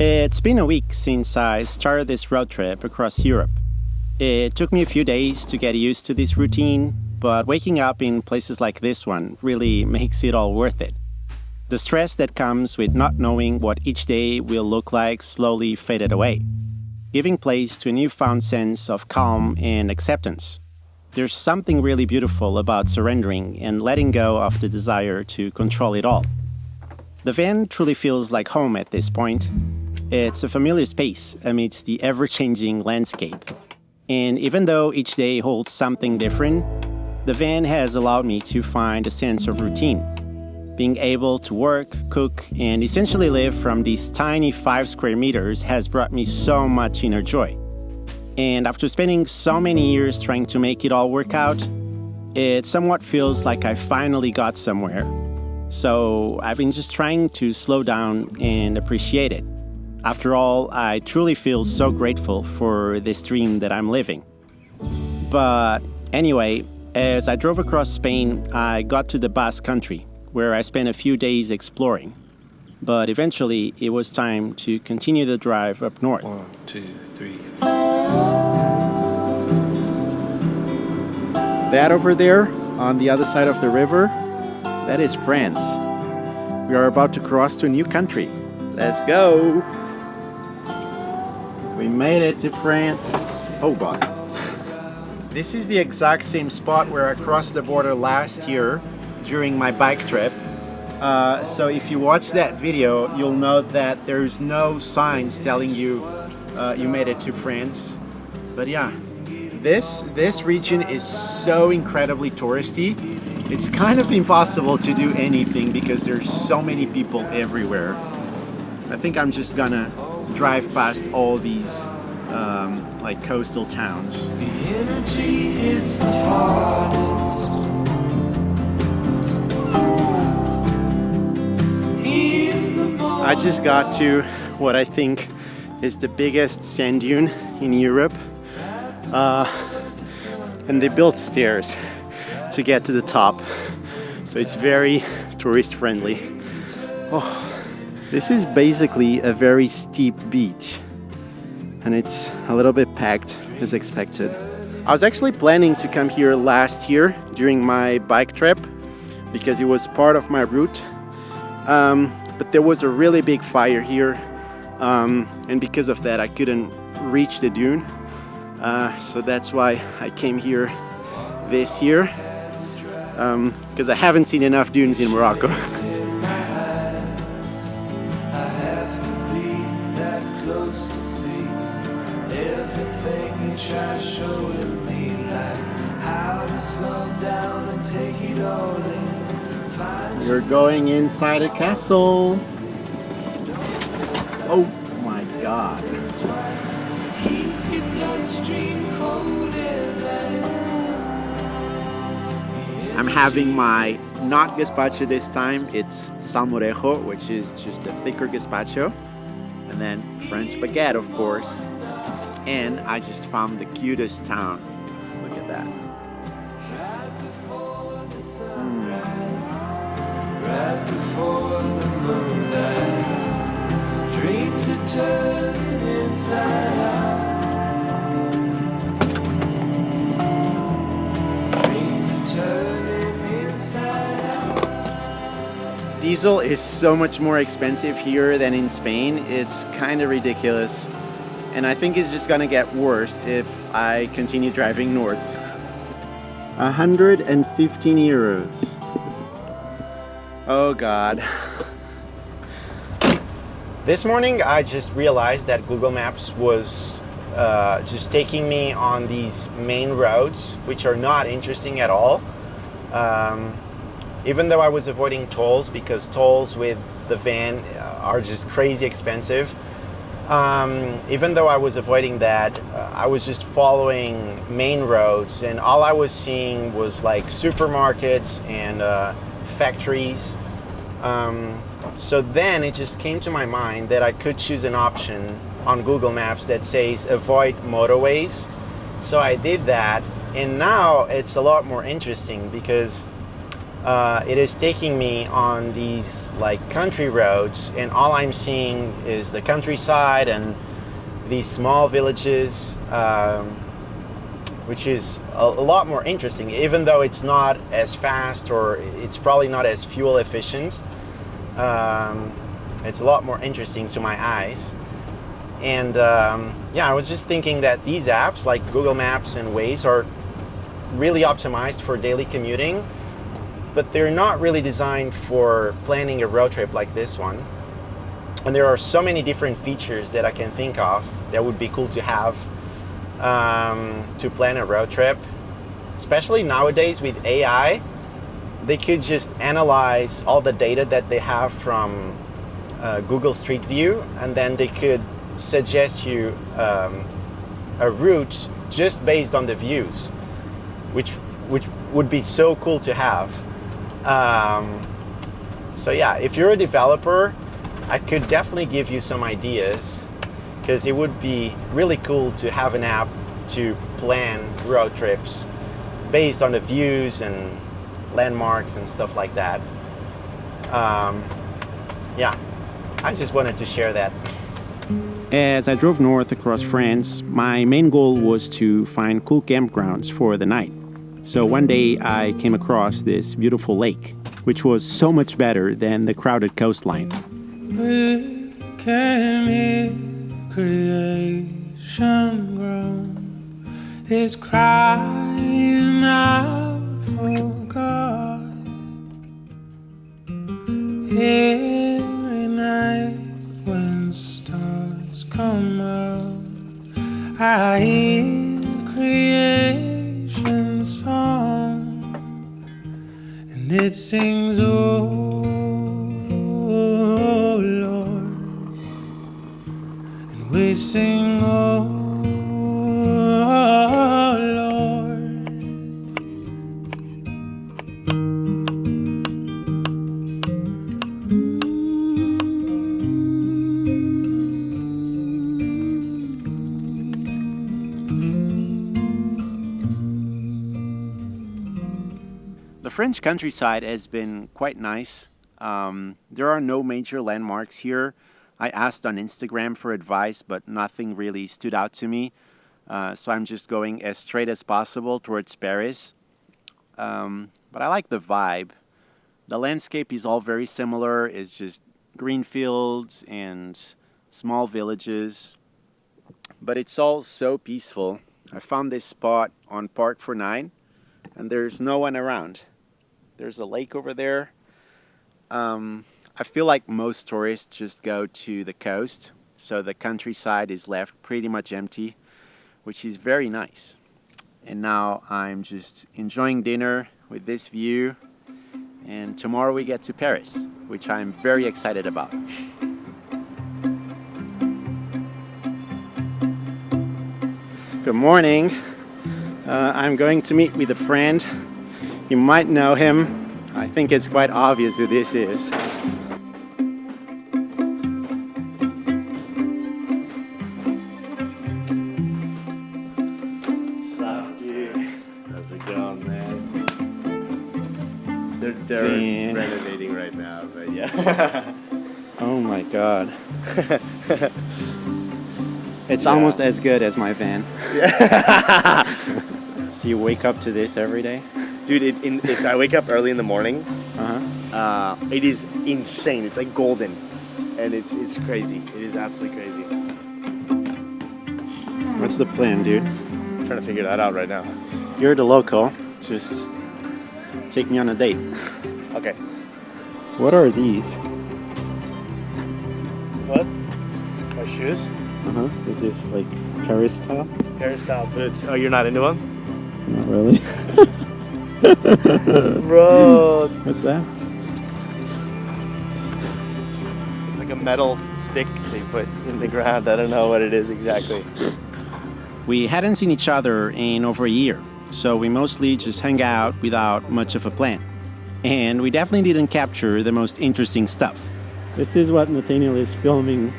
It's been a week since I started this road trip across Europe. It took me a few days to get used to this routine, but waking up in places like this one really makes it all worth it. The stress that comes with not knowing what each day will look like slowly faded away, giving place to a newfound sense of calm and acceptance. There's something really beautiful about surrendering and letting go of the desire to control it all. The van truly feels like home at this point. It's a familiar space amidst the ever-changing landscape. And even though each day holds something different, the van has allowed me to find a sense of routine. Being able to work, cook, and essentially live from these tiny 5 square meters has brought me so much inner joy. And after spending so many years trying to make it all work out, it somewhat feels like I finally got somewhere. So I've been just trying to slow down and appreciate it. After all, I truly feel so grateful for this dream that I'm living. But anyway, as I drove across Spain, I got to the Basque Country, where I spent a few days exploring. But eventually, it was time to continue the drive up north. 1, 2, 3. That over there, on the other side of the river, that is France. We are about to cross to a new country. Let's go! We made it to France. Oh God. This is the exact same spot where I crossed the border last year during my bike trip. So if you watch that video, you'll note that there's no signs telling you you made it to France. But yeah, this region is so incredibly touristy. It's kind of impossible to do anything because there's so many people everywhere. I think I'm just gonna drive past all these like coastal towns. The energy hits the hardest. I just got to what I think is the biggest sand dune in Europe. And they built stairs to get to the top. So it's very tourist friendly. Oh, this is basically a very steep beach. And it's a little bit packed as expected. I was actually planning to come here last year during my bike trip because it was part of my route. But there was a really big fire here, and because of that I couldn't reach the dune. So that's why I came here this year, because I haven't seen enough dunes in Morocco. We're going inside a castle. Oh my God. I'm having my not gazpacho this time. It's salmorejo, which is just a thicker gazpacho. And then French baguette, of course. And I just found the cutest town. Look at that. Right before the moon dies, dreams are turning inside out. Dreams are turning inside out. Diesel is so much more expensive here than in Spain. It's kind of ridiculous. And I think it's just gonna get worse if I continue driving north. 115 euros. Oh God. This morning I just realized that Google Maps was just taking me on these main roads, which are not interesting at all. Even though I was avoiding tolls, because tolls with the van are just crazy expensive. Even though I was avoiding that, I was just following main roads, and all I was seeing was like supermarkets and factories. So then it just came to my mind that I could choose an option on Google Maps that says avoid motorways. So I did that, and now it's a lot more interesting because it is taking me on these like country roads, and all I'm seeing is the countryside and these small villages, which is a lot more interesting, even though it's not as fast, or it's probably not as fuel efficient. It's a lot more interesting to my eyes. And yeah, I was just thinking that these apps like Google Maps and Waze are really optimized for daily commuting, but they're not really designed for planning a road trip like this one. And there are so many different features that I can think of that would be cool to have to plan a road trip. Especially nowadays with AI, they could just analyze all the data that they have from Google Street View, and then they could suggest you a route just based on the views, which would be so cool to have. So yeah, if you're a developer, I could definitely give you some ideas, because it would be really cool to have an app to plan road trips based on the views and landmarks and stuff like that. Yeah, I just wanted to share that. As I drove north across France, my main goal was to find cool campgrounds for the night. So one day I came across this beautiful lake, which was so much better than the crowded coastline. We can hear creation groan, is crying out for God. Every night when stars come out, I hear creation song, and it sings, oh Lord, and we sing, oh Lord. The French countryside has been quite nice. There are no major landmarks here. I asked on Instagram for advice, but nothing really stood out to me. So I'm just going as straight as possible towards Paris. But I like the vibe. The landscape is all very similar. It's just green fields and small villages. But it's all so peaceful. I found this spot on Park for 9, and there's no one around. There's a lake over there. I feel like most tourists just go to the coast, so the countryside is left pretty much empty, which is very nice. And now I'm just enjoying dinner with this view, and tomorrow we get to Paris, which I'm very excited about. Good morning. I'm going to meet with a friend. You might know him. I think it's quite obvious who this is. What's up, dude? How's it going, man? They're renovating right now, but yeah. Oh my god. It's almost as good as my van. Yeah. So you wake up to this every day? Dude, if I wake up early in the morning, Uh-huh. it is insane. It's like golden, and it's crazy. It is absolutely crazy. What's the plan, dude? I'm trying to figure that out right now. You're the local. Just take me on a date. Okay. What are these? What? My shoes? Uh-huh. Is this like Paris style? Hairstyle boots. Oh, you're not into them? Not really. Bro, What's that? it's like a metal stick they put in the ground. I don't know what it is exactly. We hadn't seen each other in over a year, so we mostly just hung out without much of a plan. And we definitely didn't capture the most interesting stuff. This is what Nathaniel is filming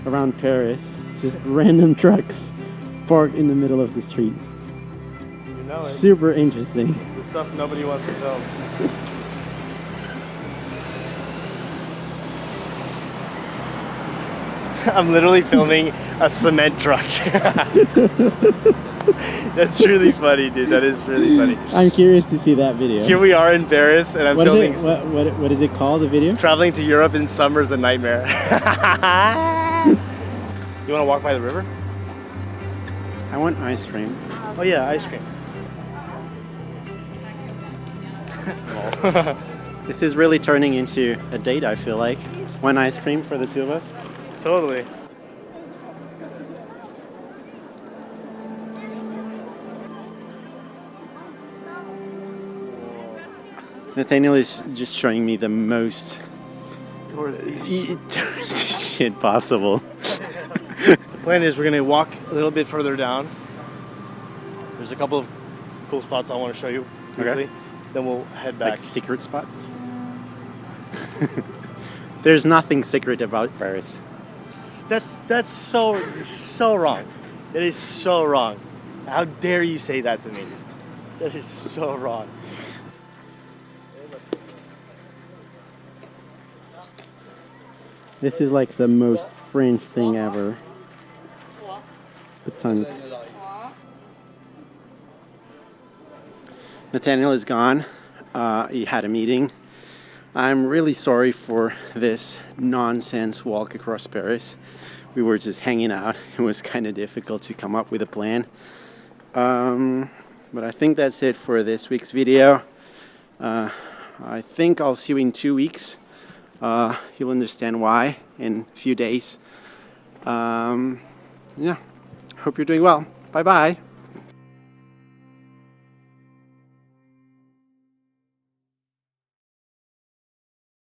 around Paris. Just random trucks parked in the middle of the street. You know it. Super interesting. The stuff nobody wants to film. I'm literally filming a cement truck. That's really funny, dude. That is really funny. I'm curious to see that video. Here we are in Paris, and I'm What filming. is it? What is it called? The video? Traveling to Europe in summer is a nightmare. You want to walk by the river? I want ice cream. Oh yeah, ice cream. This is really turning into a date, I feel like. One ice cream for the two of us. Totally. Nathaniel is just showing me the most Touristy shit possible. The plan is we're gonna walk a little bit further down. There's a couple of cool spots I want to show you briefly. Okay. Then we'll head back. Like secret spots? There's nothing secret about Paris. That's so wrong. That is so wrong. How dare you say that to me? That is so wrong. This is like the most French thing ever. Petanque. Nathaniel is gone. He had a meeting. I'm really sorry for this nonsense walk across Paris. We were just hanging out. It was kind of difficult to come up with a plan. But I think that's it for this week's video. I think I'll see you in 2 weeks. You'll understand why in a few days. Yeah, hope you're doing well. Bye-bye.